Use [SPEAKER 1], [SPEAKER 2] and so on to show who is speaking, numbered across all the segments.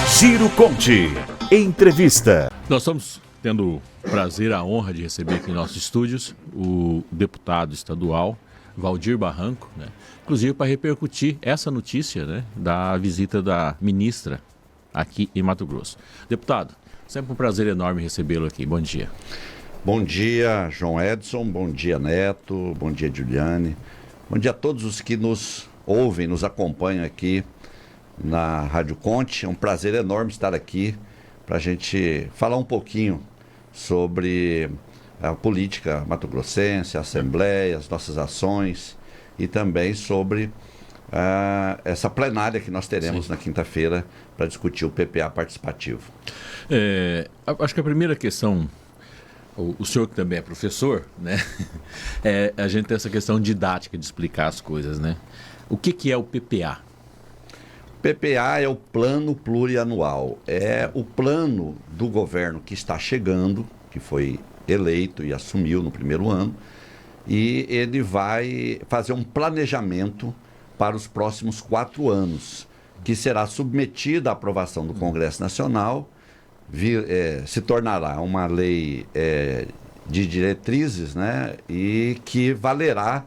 [SPEAKER 1] Ciro Conte, entrevista.
[SPEAKER 2] Nós estamos tendo o prazer, a honra de receber aqui em nossos estúdios o deputado estadual Valdir Barranco, né? Inclusive para repercutir essa notícia, né, da visita da ministra aqui em Mato Grosso. Deputado, sempre um prazer enorme recebê-lo aqui. Bom dia.
[SPEAKER 3] Bom dia, João Edson. Bom dia, Neto. Bom dia, Juliane. Bom dia a todos os que nos ouvem, nos acompanham aqui na Rádio Conte. É um prazer enorme estar aqui para a gente falar um pouquinho sobre a política mato-grossense, a Assembleia, as nossas ações e também sobre essa plenária que nós teremos na quinta-feira para discutir o PPA participativo.
[SPEAKER 2] Acho que a primeira questão, o senhor que também é professor, né? A gente tem essa questão didática de explicar as coisas, né? O que é o PPA?
[SPEAKER 3] PPA é o Plano Plurianual, é o plano do governo que está chegando, que foi eleito e assumiu no primeiro ano, e ele vai fazer um planejamento para os próximos 4 anos, que será submetido à aprovação do Congresso Nacional, se tornará uma lei de diretrizes, né, e que valerá,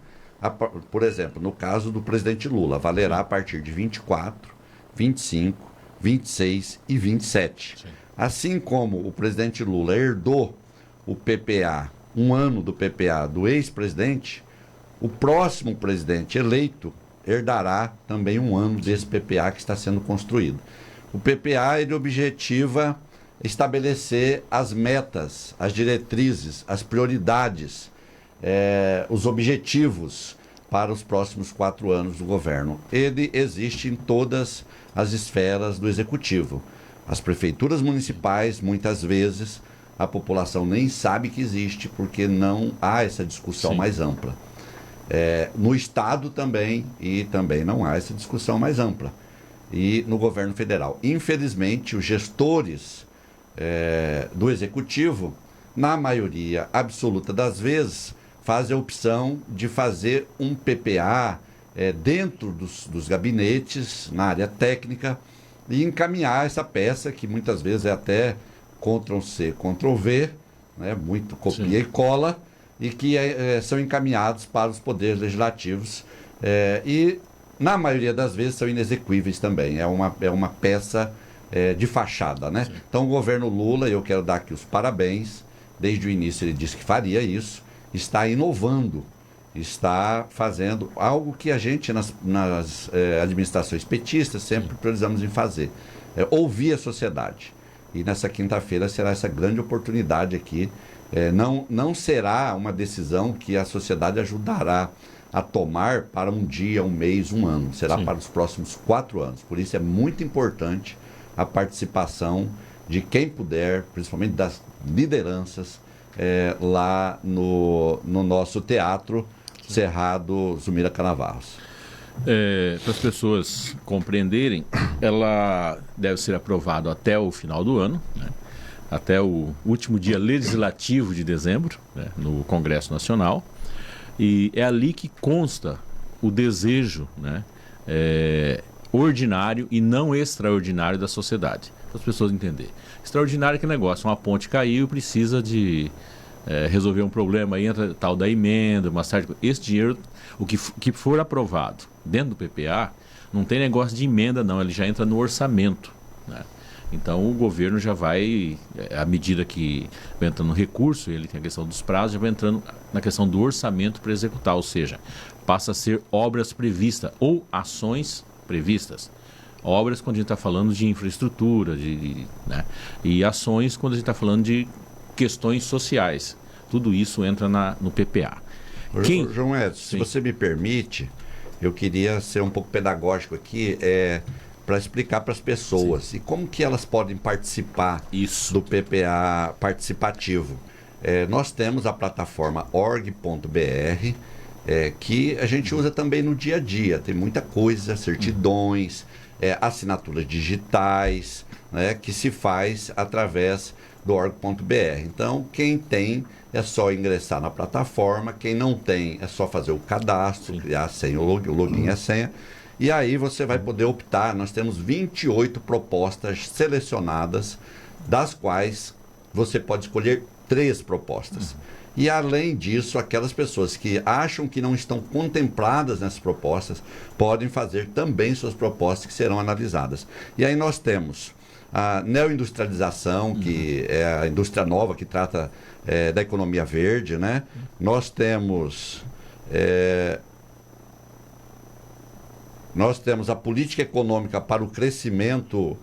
[SPEAKER 3] por exemplo, no caso do presidente Lula, valerá a partir de 24, 25, 26 e 27. Sim. Assim como o presidente Lula herdou o PPA, um ano do PPA do ex-presidente, o próximo presidente eleito herdará também um ano desse PPA que está sendo construído. O PPA, ele objetiva estabelecer as metas, as diretrizes, as prioridades, os objetivos para os próximos 4 anos do governo. Ele existe em todas as esferas do executivo. As prefeituras municipais, muitas vezes, a população nem sabe que existe porque não há essa discussão mais ampla. No Estado também, e também não há essa discussão mais ampla. E no governo federal. Infelizmente, os gestores do executivo, na maioria absoluta das vezes, fazem a opção de fazer um PPA dentro dos gabinetes, na área técnica, e encaminhar essa peça, que muitas vezes é até Ctrl-C, Ctrl-V, né, muito copia e cola, e que são encaminhados para os poderes legislativos e, na maioria das vezes, são inexequíveis também. É uma peça de fachada, né? Então, o governo Lula, eu quero dar aqui os parabéns, desde o início ele disse que faria isso, está inovando, está fazendo algo que a gente, nas administrações petistas, sempre priorizamos em fazer, ouvir a sociedade. E nessa quinta-feira será essa grande oportunidade aqui. Não será uma decisão que a sociedade ajudará a tomar para um dia, um mês, um ano. Será para os próximos 4 anos. Por isso é muito importante a participação de quem puder, principalmente das lideranças, lá no nosso teatro Cerrado Zumira Canavarros.
[SPEAKER 2] Para as pessoas compreenderem, ela deve ser aprovada até o final do ano, né? Até o último dia legislativo de dezembro, né? No Congresso Nacional, e é ali que consta o desejo, né? Ordinário e não extraordinário da sociedade, para as pessoas entenderem. Extraordinário é que negócio, uma ponte caiu e precisa de resolver um problema, aí entra tal da emenda, uma série de coisas. Esse dinheiro, o que for aprovado dentro do PPA, não tem negócio de emenda não, ele já entra no orçamento, né? Então o governo já vai, à medida que vai entrando no recurso, ele tem a questão dos prazos, já vai entrando na questão do orçamento para executar, ou seja, passa a ser obras previstas ou ações previstas. Obras quando a gente está falando de infraestrutura, né? E ações quando a gente está falando de questões sociais. Tudo isso entra no PPA.
[SPEAKER 3] João Edson, se você me permite, eu queria ser um pouco pedagógico aqui, para explicar para as pessoas e como que elas podem participar do PPA participativo. Nós temos a plataforma org.br, que a gente usa também no dia a dia. Tem muita coisa, certidões, assinaturas digitais, né, que se faz através do org.br. Então, quem tem é só ingressar na plataforma, quem não tem é só fazer o cadastro, criar a senha, o login e a senha, E aí você vai poder optar. Nós temos 28 propostas selecionadas, das quais você pode escolher 3 propostas. E além disso, aquelas pessoas que acham que não estão contempladas nessas propostas, podem fazer também suas propostas que serão analisadas. E aí nós temos a neoindustrialização, que é a indústria nova que trata da economia verde, né? Nós temos a política econômica para o crescimento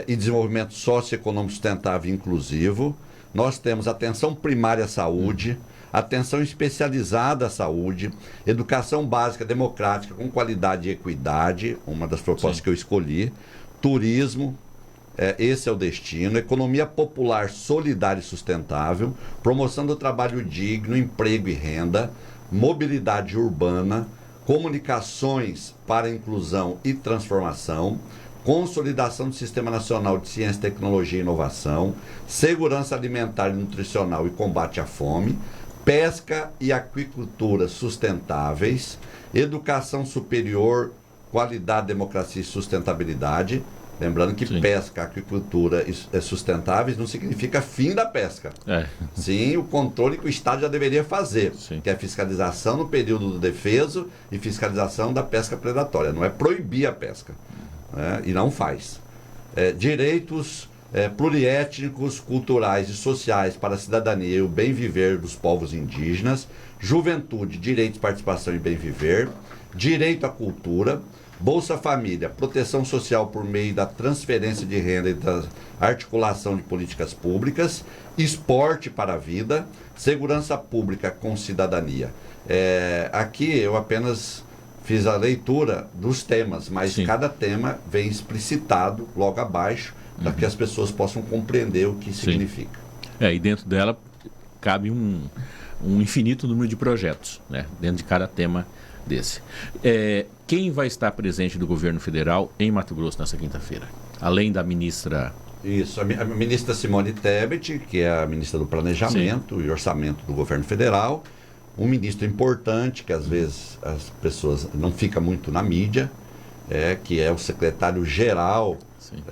[SPEAKER 3] e desenvolvimento socioeconômico sustentável e inclusivo. Nós temos atenção primária à saúde, atenção especializada à saúde, educação básica democrática com qualidade e equidade, uma das propostas que eu escolhi, turismo, esse é o destino, economia popular solidária e sustentável, promoção do trabalho digno, emprego e renda, mobilidade urbana, comunicações para inclusão e transformação, consolidação do Sistema Nacional de Ciência, Tecnologia e Inovação, segurança alimentar e nutricional e combate à fome, pesca e aquicultura sustentáveis, educação superior, qualidade, democracia e sustentabilidade. Lembrando que pesca, aquicultura e sustentáveis não significa fim da pesca. Sim, o controle que o Estado já deveria fazer, que é a fiscalização no período do defeso e fiscalização da pesca predatória. Não é proibir a pesca. E não faz. Direitos pluriétnicos, culturais e sociais para a cidadania e o bem viver dos povos indígenas, juventude, direito de participação e bem viver, direito à cultura, Bolsa Família, proteção social por meio da transferência de renda e da articulação de políticas públicas, esporte para a vida, segurança pública com cidadania. Aqui eu apenas fiz a leitura dos temas, mas cada tema vem explicitado logo abaixo, para que as pessoas possam compreender o que significa.
[SPEAKER 2] E dentro dela cabe um infinito número de projetos, né? Dentro de cada tema desse. Quem vai estar presente do governo federal em Mato Grosso nessa quinta-feira? Além da ministra...
[SPEAKER 3] Isso, a ministra Simone Tebet, que é a ministra do Planejamento e Orçamento do governo federal, um ministro importante, que às vezes as pessoas não ficam muito na mídia, que é o secretário-geral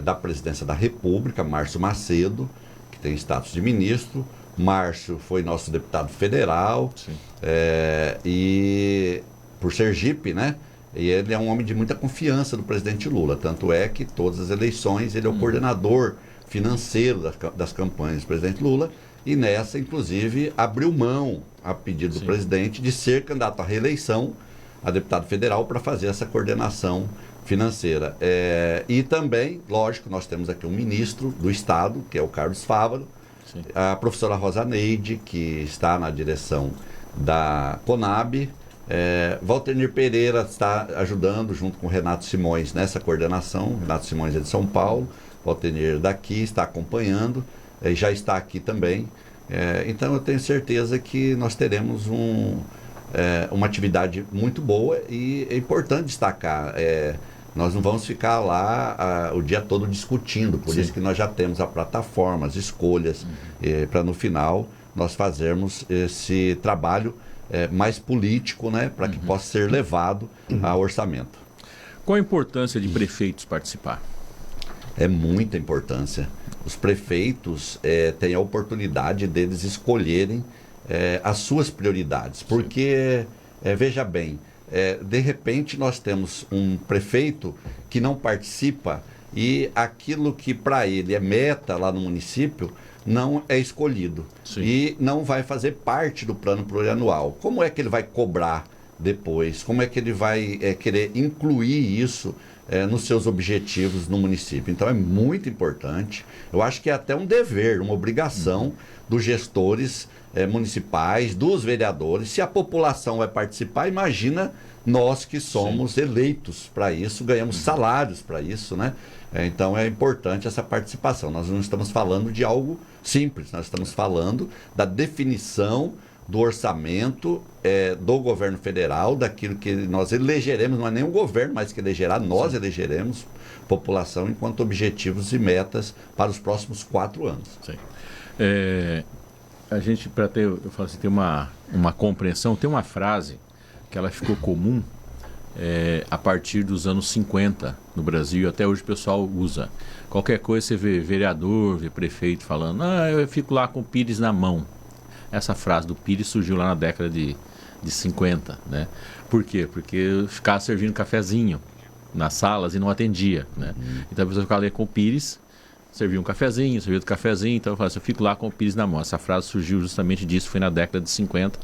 [SPEAKER 3] da Presidência da República, Márcio Macedo, que tem status de ministro. Márcio foi nosso deputado federal, e por Sergipe, né? E ele é um homem de muita confiança do presidente Lula, tanto é que todas as eleições ele é o coordenador financeiro das campanhas do presidente Lula, e nessa, inclusive, abriu mão, a pedido do presidente, de ser candidato à reeleição a deputado federal para fazer essa coordenação financeira. E também, lógico, nós temos aqui um ministro do Estado, que é o Carlos Fávaro, a professora Rosa Neide, que está na direção da Conab, Valtenir Pereira está ajudando junto com o Renato Simões nessa coordenação. Renato Simões é de São Paulo, Valtenir daqui, está acompanhando, já está aqui também. Então eu tenho certeza que nós teremos uma atividade muito boa, e é importante destacar, nós não vamos ficar lá o dia todo discutindo, por isso que nós já temos a plataforma, as escolhas, para no final nós fazermos esse trabalho mais político, né, para que possa ser levado a orçamento.
[SPEAKER 2] Qual a importância de prefeitos participar?
[SPEAKER 3] É muita importância. Os prefeitos têm a oportunidade deles escolherem as suas prioridades, porque, veja bem, de repente nós temos um prefeito que não participa e aquilo que para ele é meta lá no município não é escolhido e não vai fazer parte do plano plurianual. Como é que ele vai cobrar depois? Como é que ele vai querer incluir isso nos seus objetivos no município? Então é muito importante. Eu acho que é até um dever, uma obrigação dos gestores municipais, dos vereadores. Se a população vai participar, imagina nós que somos eleitos para isso, ganhamos salários para isso, né? Então é importante essa participação. Nós não estamos falando de algo simples, nós estamos falando da definição do orçamento do governo federal, daquilo que nós elegeremos, não é nem o governo, mas que elegerá, nós elegeremos população enquanto objetivos e metas para os próximos 4 anos.
[SPEAKER 2] A gente, para ter, eu falo assim, ter uma compreensão, tem uma frase que ela ficou comum, a partir dos anos 50 no Brasil, até hoje o pessoal usa. Qualquer coisa você vê vereador, vê prefeito falando, eu fico lá com o pires na mão. Essa frase do pires surgiu lá na década de 50, né? Por quê? Porque eu ficava servindo cafezinho nas salas e não atendia, né? Então a pessoa ficava ali com o pires, servia um cafezinho, servia outro cafezinho, então eu falava assim, eu fico lá com o pires na mão. Essa frase surgiu justamente disso, foi na década de 50,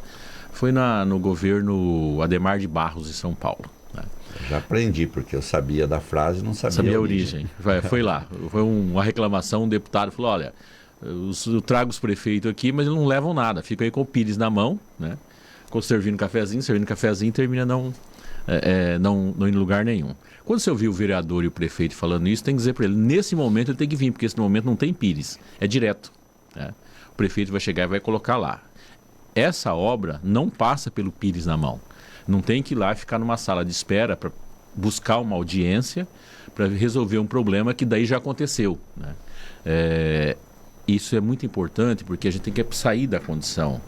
[SPEAKER 2] foi no governo Adhemar de Barros, em São Paulo. Né?
[SPEAKER 3] Já aprendi, porque eu sabia da frase e não sabia
[SPEAKER 2] a origem. Foi lá, foi uma reclamação, um deputado falou, olha, eu trago os prefeitos aqui, mas eles não levam nada, ficam aí com o pires na mão, né? Servindo cafezinho, termina não indo em lugar nenhum. Quando você ouvir o vereador e o prefeito falando isso, tem que dizer para ele, nesse momento ele tem que vir, porque nesse momento não tem pires, é direto. Né? O prefeito vai chegar e vai colocar lá. Essa obra não passa pelo pires na mão. Não tem que ir lá ficar numa sala de espera para buscar uma audiência, para resolver um problema que daí já aconteceu. Né? Isso é muito importante, porque a gente tem que sair da condição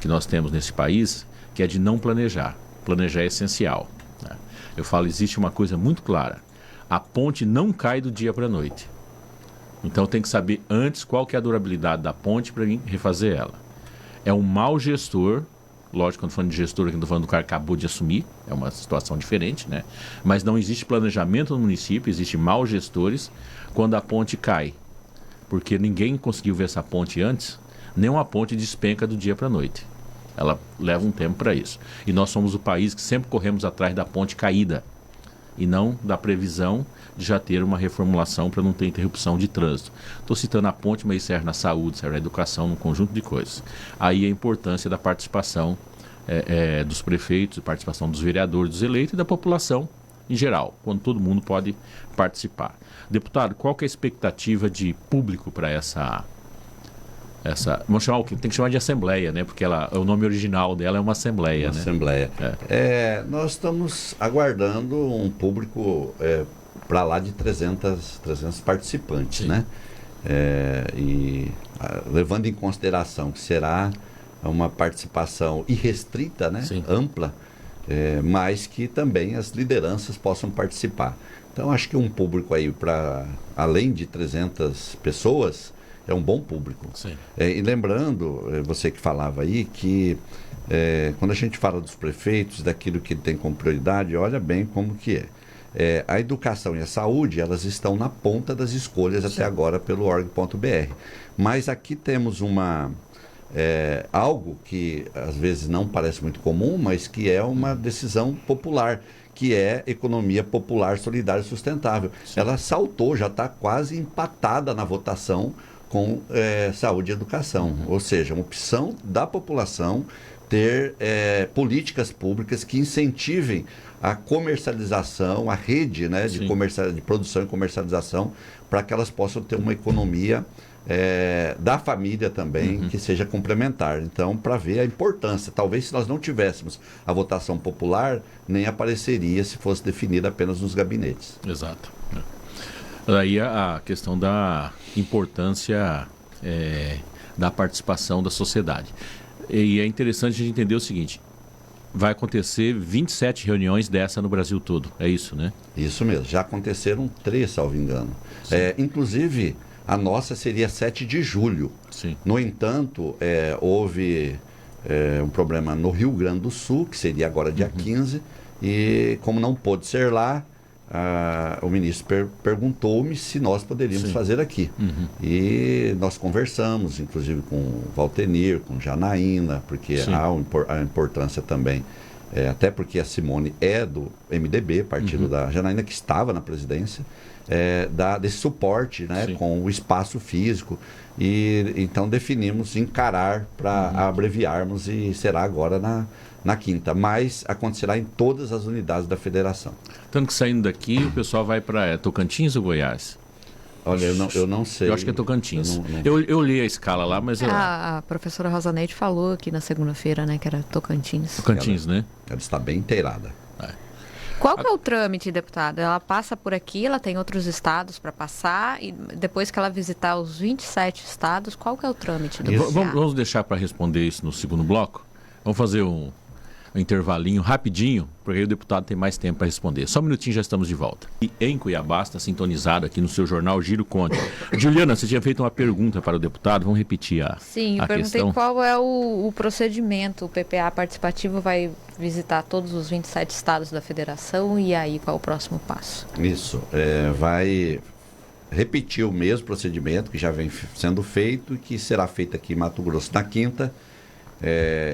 [SPEAKER 2] que nós temos nesse país, que é de não planejar. Planejar é essencial. Né? Eu falo, existe uma coisa muito clara. A ponte não cai do dia para a noite. Então tem que saber antes qual que é a durabilidade da ponte para mim refazer ela. É um mau gestor, lógico, quando falando de gestor, aqui não estou falando do cara que acabou de assumir, é uma situação diferente, né? Mas não existe planejamento no município, existe maus gestores quando a ponte cai. Porque ninguém conseguiu ver essa ponte antes, nem uma ponte despenca do dia para a noite. Ela leva um tempo para isso. E nós somos o país que sempre corremos atrás da ponte caída e não da previsão de já ter uma reformulação para não ter interrupção de trânsito. Estou citando a ponte, mas isso serve na saúde, serve na educação, num conjunto de coisas. Aí a importância da participação dos prefeitos, a participação dos vereadores, dos eleitos e da população em geral, quando todo mundo pode participar. Deputado, qual que é a expectativa de público para essa vamos chamar tem que chamar de assembleia, né? Porque o nome original dela é uma assembleia, né?
[SPEAKER 3] Assembleia. Nós estamos aguardando um público para lá de 300 participantes, sim, né? Levando em consideração que será uma participação irrestrita, né? Sim. Ampla, mas que também as lideranças possam participar. Então acho que um público aí para além de 300 pessoas é um bom público. E lembrando, você que falava aí, que quando a gente fala dos prefeitos, daquilo que ele tem como prioridade, olha bem como que é. A educação e a saúde, elas estão na ponta das escolhas, sim, até agora pelo org.br. Mas aqui temos algo que às vezes não parece muito comum, mas que é uma decisão popular, que é economia popular, solidária e sustentável. Sim. Ela saltou, já está quase empatada na votação com saúde e educação. Uhum. Ou seja, uma opção da população ter políticas públicas que incentivem a comercialização, a rede, né, de produção e comercialização, para que elas possam ter uma economia da família também, uhum, que seja complementar. Então, para ver a importância, talvez se nós não tivéssemos a votação popular, nem apareceria se fosse definida apenas nos gabinetes.
[SPEAKER 2] Exato. Aí a questão da importância da participação da sociedade. E é interessante a gente entender o seguinte, vai acontecer 27 reuniões dessa no Brasil todo, é isso, né? Isso
[SPEAKER 3] mesmo, já aconteceram 3, salvo engano. Inclusive, a nossa seria 7 de julho. Sim. No entanto, houve um problema no Rio Grande do Sul, que seria agora dia 15, e como não pôde ser lá, o ministro perguntou-me se nós poderíamos, sim, fazer aqui. Uhum. E nós conversamos, inclusive com o Valtenir, com Janaína, porque há a importância também, até porque a Simone é do MDB, partido, uhum, da Janaína, que estava na presidência, desse suporte, né, com o espaço físico. E então definimos encarar para, uhum, abreviarmos, e será agora na quinta, mas acontecerá em todas as unidades da federação.
[SPEAKER 2] Tanto que saindo daqui, o pessoal vai para Tocantins ou Goiás?
[SPEAKER 3] Olha, eu não sei.
[SPEAKER 2] Eu acho que é Tocantins. Eu li a escala lá, mas...
[SPEAKER 4] A professora Rosa Neide falou aqui na segunda-feira, né, que era Tocantins.
[SPEAKER 2] Tocantins, né?
[SPEAKER 3] Ela está bem inteirada.
[SPEAKER 4] Qual que é o trâmite, deputada? Ela passa por aqui, ela tem outros estados para passar, e depois que ela visitar os 27 estados, qual que é o trâmite do
[SPEAKER 2] Vamos deixar para responder isso no segundo bloco? Vamos fazer um intervalinho rapidinho, porque aí o deputado tem mais tempo para responder. Só um minutinho, já estamos de volta. E em Cuiabá, está sintonizado aqui no seu jornal Giro Conte. Juliana, você tinha feito uma pergunta para o deputado, vamos repetir a
[SPEAKER 4] Sim, eu
[SPEAKER 2] a
[SPEAKER 4] perguntei
[SPEAKER 2] questão.
[SPEAKER 4] qual é o procedimento. O PPA participativo vai visitar todos os 27 estados da federação e aí qual é o próximo passo?
[SPEAKER 3] Isso, vai repetir o mesmo procedimento que já vem sendo feito e que será feito aqui em Mato Grosso na quinta,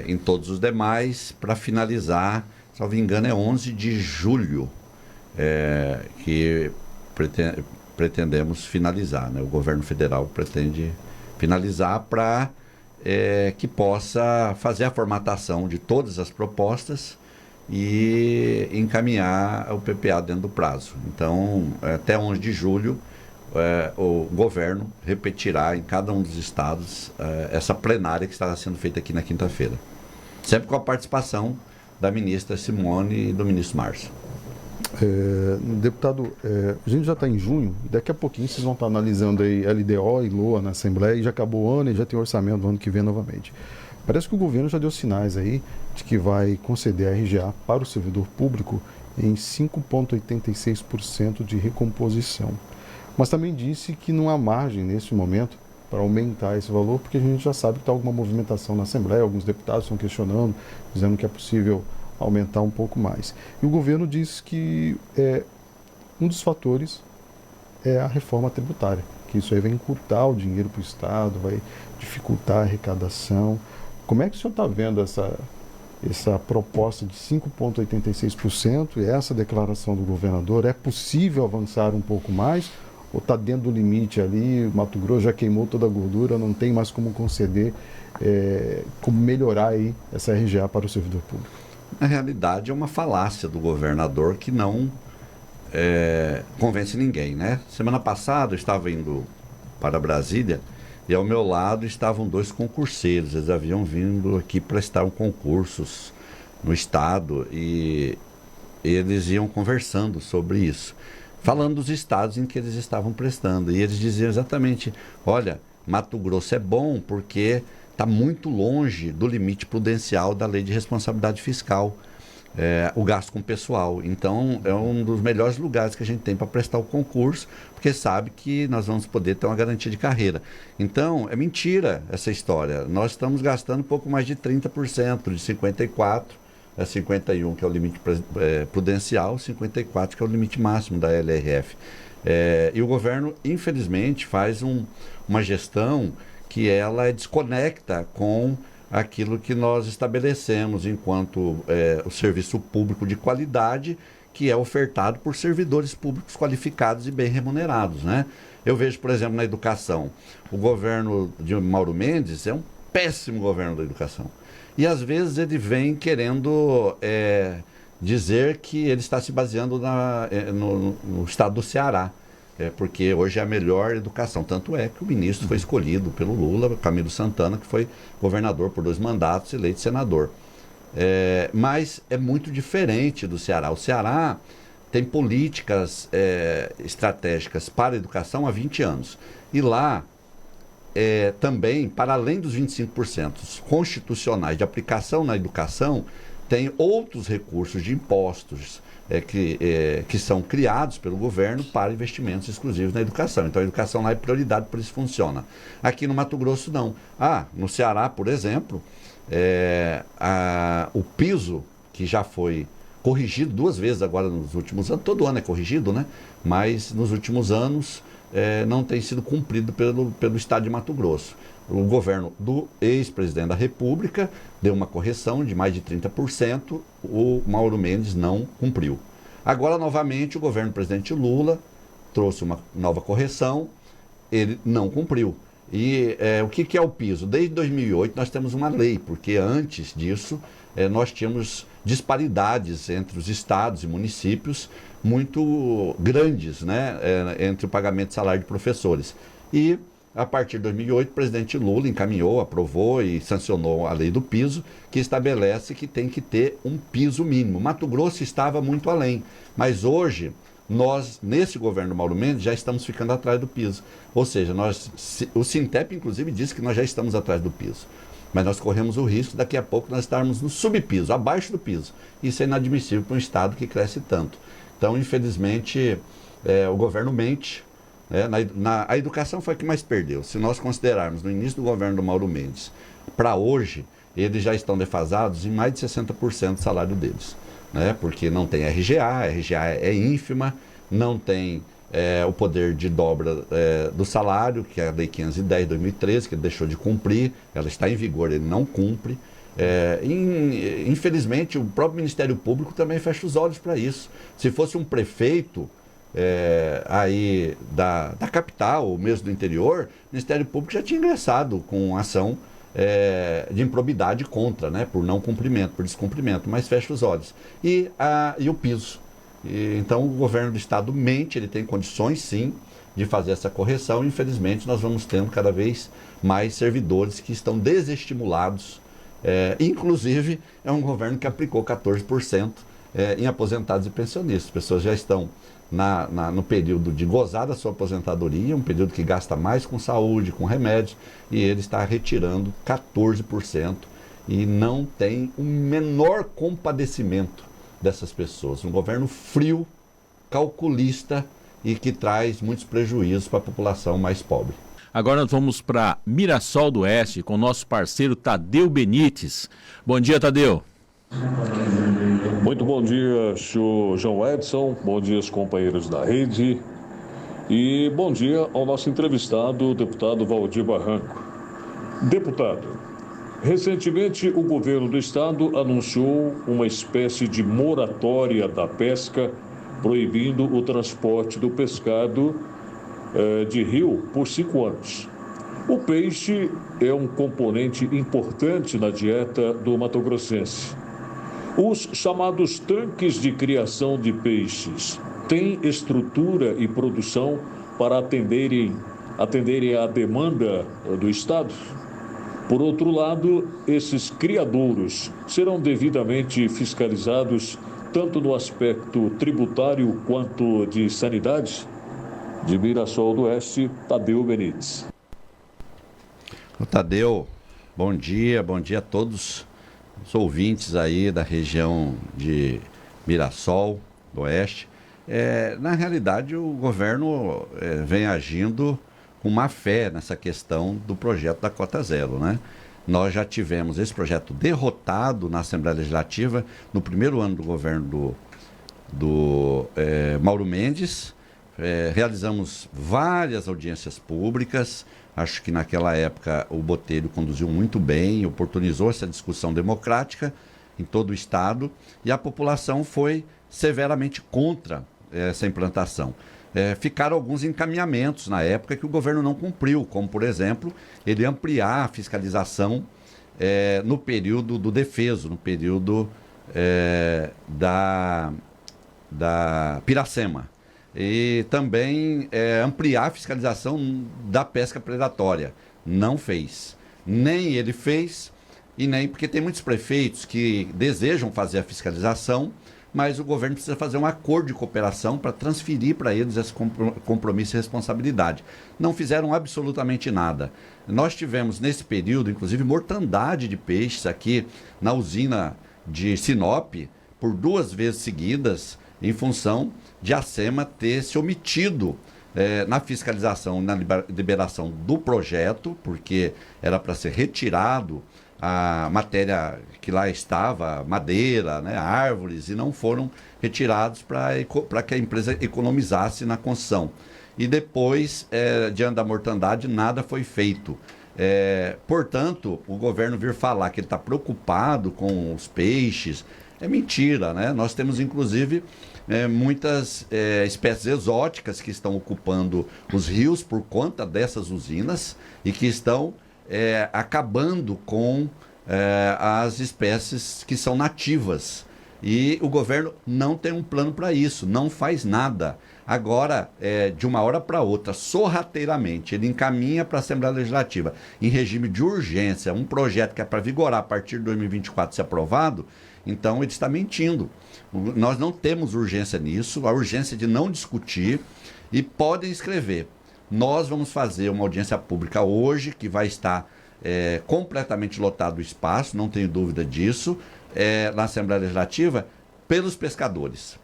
[SPEAKER 3] em todos os demais, para finalizar, se não me engano, é 11 de julho que pretendemos finalizar, né? O governo federal pretende finalizar para que possa fazer a formatação de todas as propostas e encaminhar o PPA dentro do prazo. Então, até 11 de julho, o governo repetirá em cada um dos estados essa plenária que estará sendo feita aqui na quinta-feira. Sempre com a participação da ministra Simone e do ministro Márcio.
[SPEAKER 5] Deputado, a gente já está em junho, e daqui a pouquinho vocês vão estar analisando aí LDO e LOA na Assembleia, e já acabou o ano e já tem orçamento do ano que vem novamente. Parece que o governo já deu sinais aí de que vai conceder a RGA para o servidor público em 5,86% de recomposição. Mas também disse que não há margem nesse momento para aumentar esse valor, porque a gente já sabe que está alguma movimentação na Assembleia, alguns deputados estão questionando, dizendo que é possível aumentar um pouco mais. E o governo diz que um dos fatores é a reforma tributária, que isso aí vai encurtar o dinheiro para o Estado, vai dificultar a arrecadação. Como é que o senhor está vendo essa proposta de 5,86% e essa declaração do governador? É possível avançar um pouco mais? Ou está dentro do limite ali, o Mato Grosso já queimou toda a gordura, não tem mais como conceder, como melhorar aí essa RGA para o servidor público?
[SPEAKER 3] Na realidade, é uma falácia do governador que não convence ninguém, né? Semana passada eu estava indo para Brasília e ao meu lado estavam 2 concurseiros. Eles haviam vindo aqui prestar concursos no estado e eles iam conversando sobre isso, falando dos estados em que eles estavam prestando. E eles diziam exatamente, olha, Mato Grosso é bom porque está muito longe do limite prudencial da lei de responsabilidade fiscal, o gasto com pessoal. Então, é um dos melhores lugares que a gente tem para prestar o concurso, porque sabe que nós vamos poder ter uma garantia de carreira. Então, é mentira essa história. Nós estamos gastando um pouco mais de 30%, de 54%, 51%, que é o limite prudencial, 54%, que é o limite máximo da LRF. E o governo, infelizmente, faz uma gestão que ela desconecta com aquilo que nós estabelecemos enquanto o serviço público de qualidade, que é ofertado por servidores públicos qualificados e bem remunerados, né? Eu vejo, por exemplo, na educação, o governo de Mauro Mendes é um péssimo governo da educação. E às vezes ele vem querendo dizer que ele está se baseando no estado do Ceará. Porque hoje é a melhor educação. Tanto é que o ministro foi escolhido pelo Lula, Camilo Santana, que foi governador por 2 mandatos, eleito senador. Mas é muito diferente do Ceará. O Ceará tem políticas estratégicas para a educação há 20 anos. E lá, também, para além dos 25% constitucionais de aplicação na educação, tem outros recursos de impostos, que são criados pelo governo para investimentos exclusivos na educação. Então a educação lá é prioridade, por isso funciona. Aqui no Mato Grosso não. No Ceará, por exemplo, o piso, que já foi corrigido 2 vezes agora nos últimos anos, todo ano é corrigido, né? Mas nos últimos anos não tem sido cumprido pelo estado de Mato Grosso. O governo do ex-presidente da República deu uma correção de mais de 30%, o Mauro Mendes não cumpriu. Agora, novamente, o governo do presidente Lula trouxe uma nova correção, ele não cumpriu. E o que é o piso? Desde 2008 nós temos uma lei, porque antes disso nós tínhamos disparidades entre os estados e municípios muito grandes, né, entre o pagamento de salário de professores. E a partir de 2008, o presidente Lula encaminhou, aprovou e sancionou a lei do piso, que estabelece que tem que ter um piso mínimo. Mato Grosso estava muito além, mas hoje nós, nesse governo do Mauro Mendes, já estamos ficando atrás do piso. Ou seja, o Sintep, inclusive, disse que nós já estamos atrás do piso. Mas nós corremos o risco daqui a pouco nós estarmos no subpiso, abaixo do piso. Isso é inadmissível para um Estado que cresce tanto. Então, infelizmente, o governo mente. A educação foi a que mais perdeu. Se nós considerarmos no início do governo do Mauro Mendes para hoje, eles já estão defasados em mais de 60% do salário deles. Porque não tem RGA, a RGA é ínfima, não tem o poder de dobra do salário, que é a Lei 510 de 2013, que ele deixou de cumprir, ela está em vigor, ele não cumpre. Infelizmente, o próprio Ministério Público também fecha os olhos para isso. Se fosse um prefeito aí da capital, ou mesmo do interior, o Ministério Público já tinha ingressado com ação de improbidade contra, por não cumprimento, por descumprimento, mas fecha os olhos. E o piso. Então o governo do estado mente, ele tem condições sim de fazer essa correção. Infelizmente nós vamos tendo cada vez mais servidores que estão desestimulados. Inclusive é um governo que aplicou 14% em aposentados e pensionistas. As pessoas já estão no período de gozar da sua aposentadoria, um período que gasta mais com saúde, com remédios, e ele está retirando 14% e não tem o menor compadecimento dessas pessoas. Um governo frio, calculista e que traz muitos prejuízos para a população mais pobre.
[SPEAKER 2] Agora nós vamos para Mirassol do Oeste com o nosso parceiro Tadeu Benites. Bom dia, Tadeu.
[SPEAKER 6] Muito bom dia, João Edson, bom dia aos companheiros da rede e bom dia ao nosso entrevistado, o deputado Valdir Barranco. Deputado, recentemente o governo do estado anunciou uma espécie de moratória da pesca, proibindo o transporte do pescado de rio por 5 anos. O peixe é um componente importante na dieta do mato-grossense. Os chamados tanques de criação de peixes têm estrutura e produção para atenderem à demanda do Estado? Por outro lado, esses criadouros serão devidamente fiscalizados tanto no aspecto tributário quanto de sanidade? De Mirassol do Oeste, Tadeu Benites.
[SPEAKER 3] Tadeu, bom dia a todos os ouvintes aí da região de Mirassol do Oeste. Na realidade, o governo vem agindo com má fé nessa questão do projeto da cota zero, Nós já tivemos esse projeto derrotado na Assembleia Legislativa no primeiro ano do governo do Mauro Mendes. Realizamos várias audiências públicas. Acho que naquela época o Botelho conduziu muito bem, oportunizou essa discussão democrática em todo o estado e a população foi severamente contra essa implantação. Ficaram alguns encaminhamentos na época que o governo não cumpriu, como, por exemplo, ele ampliar a fiscalização no período do defeso, no período da Piracema. E também ampliar a fiscalização da pesca predatória. Não fez. Nem ele fez, e nem porque tem muitos prefeitos que desejam fazer a fiscalização, mas o governo precisa fazer um acordo de cooperação para transferir para eles esse compromisso e responsabilidade. Não fizeram absolutamente nada. Nós tivemos nesse período, inclusive, mortandade de peixes aqui na usina de Sinop, por 2 vezes seguidas, em função de a SEMA ter se omitido na fiscalização, na liberação do projeto, porque era para ser retirado a matéria que lá estava, madeira, árvores, e não foram retirados para que a empresa economizasse na construção. E depois, diante da mortandade, nada foi feito. Portanto, o governo vir falar que ele está preocupado com os peixes, é mentira, Nós temos, inclusive, muitas espécies exóticas que estão ocupando os rios por conta dessas usinas e que estão acabando com as espécies que são nativas. E o governo não tem um plano para isso, não faz nada. Agora, de uma hora para outra, sorrateiramente, ele encaminha para a Assembleia Legislativa, em regime de urgência, um projeto que é para vigorar a partir de 2024 ser aprovado. Então ele está mentindo. Nós não temos urgência nisso, a urgência de não discutir, e podem escrever. Nós vamos fazer uma audiência pública hoje, que vai estar completamente lotado o espaço, não tenho dúvida disso, na Assembleia Legislativa, pelos pescadores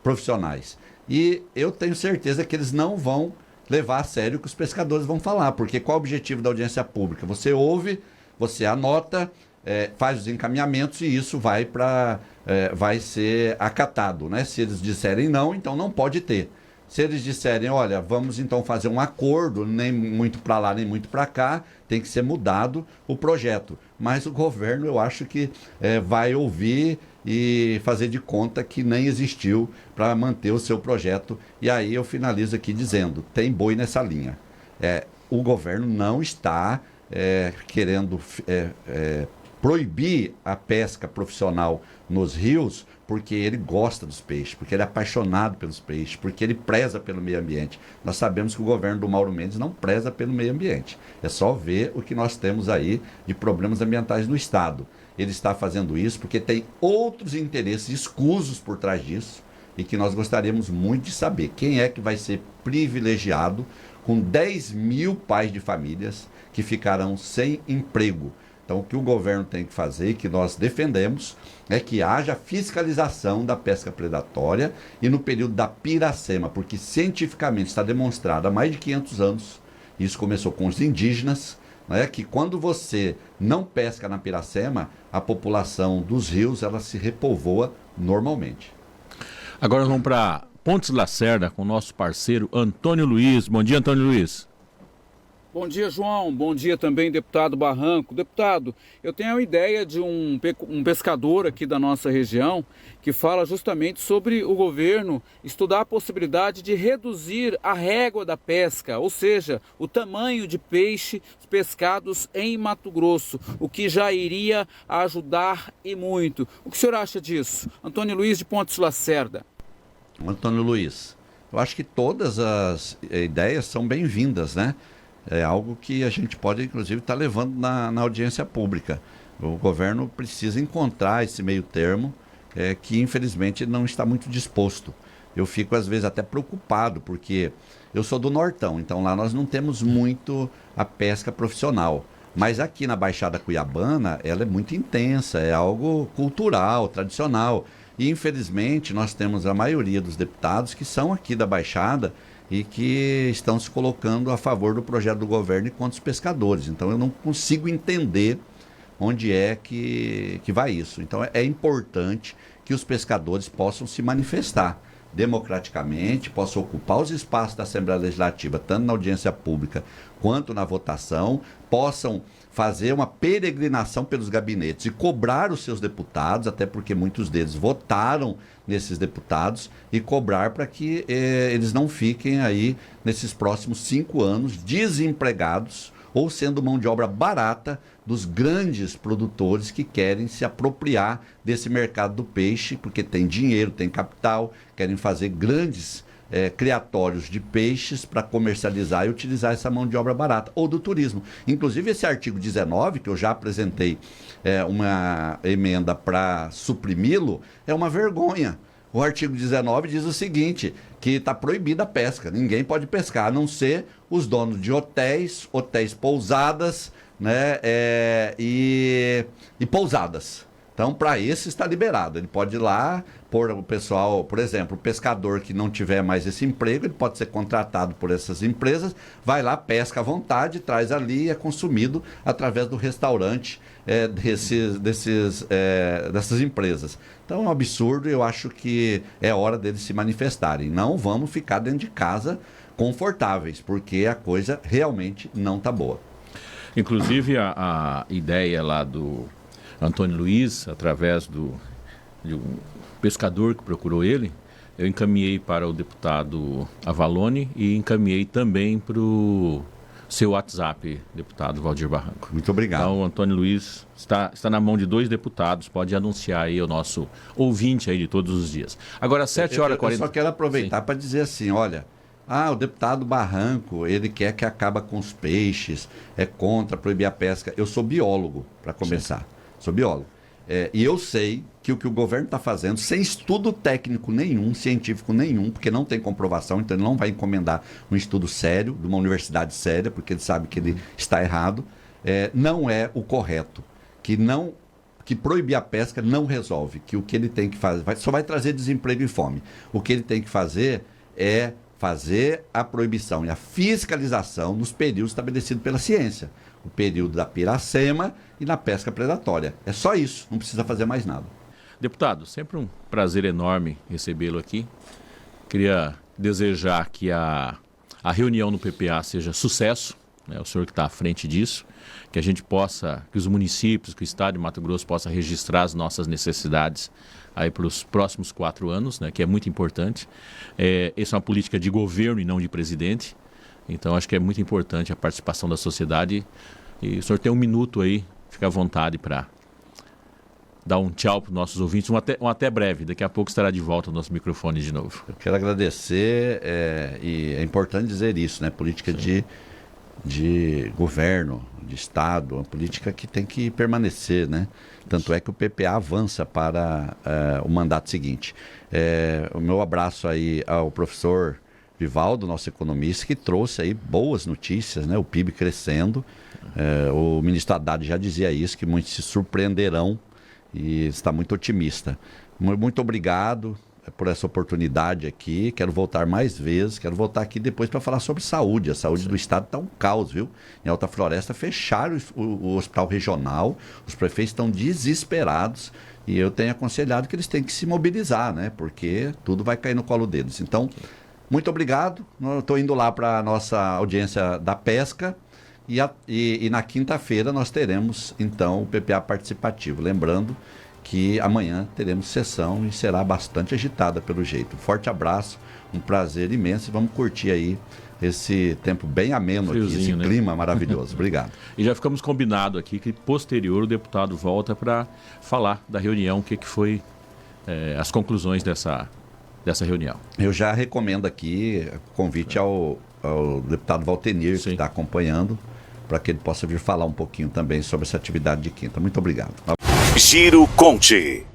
[SPEAKER 3] profissionais. E eu tenho certeza que eles não vão levar a sério o que os pescadores vão falar, porque qual é o objetivo da audiência pública? Você ouve, você anota, faz os encaminhamentos e isso vai ser acatado, né? Se eles disserem não, então não pode ter. Se eles disserem, olha, vamos então fazer um acordo, nem muito para lá, nem muito para cá, tem que ser mudado o projeto. Mas o governo, eu acho que vai ouvir e fazer de conta que nem existiu para manter o seu projeto. E aí eu finalizo aqui dizendo, tem boi nessa linha. O governo não está querendo proibir a pesca profissional nos rios porque ele gosta dos peixes, porque ele é apaixonado pelos peixes, porque ele preza pelo meio ambiente. Nós sabemos que o governo do Mauro Mendes não preza pelo meio ambiente. É só ver o que nós temos aí de problemas ambientais no Estado. Ele está fazendo isso porque tem outros interesses escusos por trás disso e que nós gostaríamos muito de saber quem é que vai ser privilegiado com 10 mil pais de famílias que ficarão sem emprego. Então, o que o governo tem que fazer, e que nós defendemos, é que haja fiscalização da pesca predatória e no período da piracema, porque cientificamente está demonstrado há mais de 500 anos, isso começou com os indígenas, né, que quando você não pesca na piracema, a população dos rios ela se repovoa normalmente.
[SPEAKER 2] Agora nós vamos para Pontes Lacerda com o nosso parceiro Antônio Luiz. Bom dia, Antônio Luiz.
[SPEAKER 7] Bom dia, João. Bom dia também, deputado Barranco. Deputado, eu tenho a ideia de um pescador aqui da nossa região que fala justamente sobre o governo estudar a possibilidade de reduzir a régua da pesca, ou seja, o tamanho de peixe pescados em Mato Grosso, o que já iria ajudar e muito. O que o senhor acha disso? Antônio Luiz de Pontes Lacerda.
[SPEAKER 3] Antônio Luiz, eu acho que todas as ideias são bem-vindas, né? É algo que a gente pode, inclusive, estar levando na audiência pública. O governo precisa encontrar esse meio termo que, infelizmente, não está muito disposto. Eu fico, às vezes, até preocupado, porque eu sou do Nortão, então lá nós não temos muito a pesca profissional. Mas aqui na Baixada Cuiabana, ela é muito intensa, é algo cultural, tradicional. E, infelizmente, nós temos a maioria dos deputados que são aqui da Baixada e que estão se colocando a favor do projeto do governo e contra os pescadores. Então eu não consigo entender onde é que vai isso. Então é importante que os pescadores possam se manifestar democraticamente, possam ocupar os espaços da Assembleia Legislativa, tanto na audiência pública quanto na votação, possam fazer uma peregrinação pelos gabinetes e cobrar os seus deputados, até porque muitos deles votaram nesses deputados, e cobrar para que eles não fiquem aí nesses próximos 5 anos desempregados ou sendo mão de obra barata dos grandes produtores que querem se apropriar desse mercado do peixe, porque tem dinheiro, tem capital, querem fazer grandes criatórios de peixes para comercializar e utilizar essa mão de obra barata, ou do turismo. Inclusive esse artigo 19, que eu já apresentei uma emenda para suprimi-lo, é uma vergonha. O artigo 19 diz o seguinte, que está proibida a pesca, ninguém pode pescar, a não ser os donos de hotéis pousadas, né, e pousadas. Então, para esse está liberado. Ele pode ir lá, pôr o pessoal, por exemplo, o pescador que não tiver mais esse emprego, ele pode ser contratado por essas empresas, vai lá, pesca à vontade, traz ali e é consumido através do restaurante dessas empresas. Então, é um absurdo e eu acho que é hora deles se manifestarem. Não vamos ficar dentro de casa confortáveis, porque a coisa realmente não está boa.
[SPEAKER 2] Inclusive, a ideia lá do Antônio Luiz, através de um pescador que procurou ele, eu encaminhei para o deputado Avalone e encaminhei também para o seu WhatsApp, deputado Valdir Barranco.
[SPEAKER 3] Muito obrigado.
[SPEAKER 2] Então, o Antônio Luiz está na mão de 2 deputados, pode anunciar aí o nosso ouvinte aí de todos os dias. Agora, 7h40...
[SPEAKER 3] Eu só quero aproveitar para dizer assim, olha... o deputado Barranco, ele quer que acabe com os peixes, é contra proibir a pesca. Eu sou biólogo, para começar. Sim. Sou biólogo. E eu sei que o governo está fazendo, sem estudo técnico nenhum, científico nenhum, porque não tem comprovação, então ele não vai encomendar um estudo sério, de uma universidade séria, porque ele sabe que ele está errado. não é o correto, que proibir a pesca não resolve, que o que ele tem que fazer só vai trazer desemprego e fome. O que ele tem que fazer é fazer a proibição e a fiscalização nos períodos estabelecidos pela ciência. O período da piracema e na pesca predatória. É só isso, não precisa fazer mais nada.
[SPEAKER 2] Deputado, sempre um prazer enorme recebê-lo aqui. Queria desejar que a reunião no PPA seja sucesso, né? O senhor que está à frente disso, que a gente possa, que os municípios, que o Estado de Mato Grosso possa registrar as nossas necessidades aí para os próximos 4 anos, né? Que é muito importante. Essa é uma política de governo e não de presidente. Então, acho que é muito importante a participação da sociedade. E o senhor tem um minuto aí, fica à vontade para dar um tchau para os nossos ouvintes, um até breve. Daqui a pouco estará de volta o nosso microfone de novo.
[SPEAKER 3] Eu quero agradecer, e é importante dizer isso, né? Política de governo, de Estado, uma política que tem que permanecer, né? Tanto é que o PPA avança para o mandato seguinte. O meu abraço aí ao professor Vivaldo, nosso economista, que trouxe aí boas notícias, né? O PIB crescendo. O ministro Haddad já dizia isso, que muitos se surpreenderão, e está muito otimista. Muito obrigado por essa oportunidade aqui. Quero voltar mais vezes, quero voltar aqui depois para falar sobre saúde. A saúde do Estado está um caos, viu? Em Alta Floresta fecharam o hospital regional, os prefeitos estão desesperados e eu tenho aconselhado que eles têm que se mobilizar, né? Porque tudo vai cair no colo deles. Então, muito obrigado. Estou indo lá para a nossa audiência da pesca. E na quinta-feira nós teremos, então, o PPA participativo. Lembrando que amanhã teremos sessão e será bastante agitada pelo jeito. Um forte abraço, um prazer imenso e vamos curtir aí esse tempo bem ameno aqui, esse clima maravilhoso. Obrigado.
[SPEAKER 2] E já ficamos combinado aqui que posterior o deputado volta para falar da reunião, o que foi as conclusões dessa reunião.
[SPEAKER 3] Eu já recomendo aqui convite ao deputado Valtenir, que está acompanhando, para que ele possa vir falar um pouquinho também sobre essa atividade de quinta. Muito obrigado.
[SPEAKER 1] Giro Conte.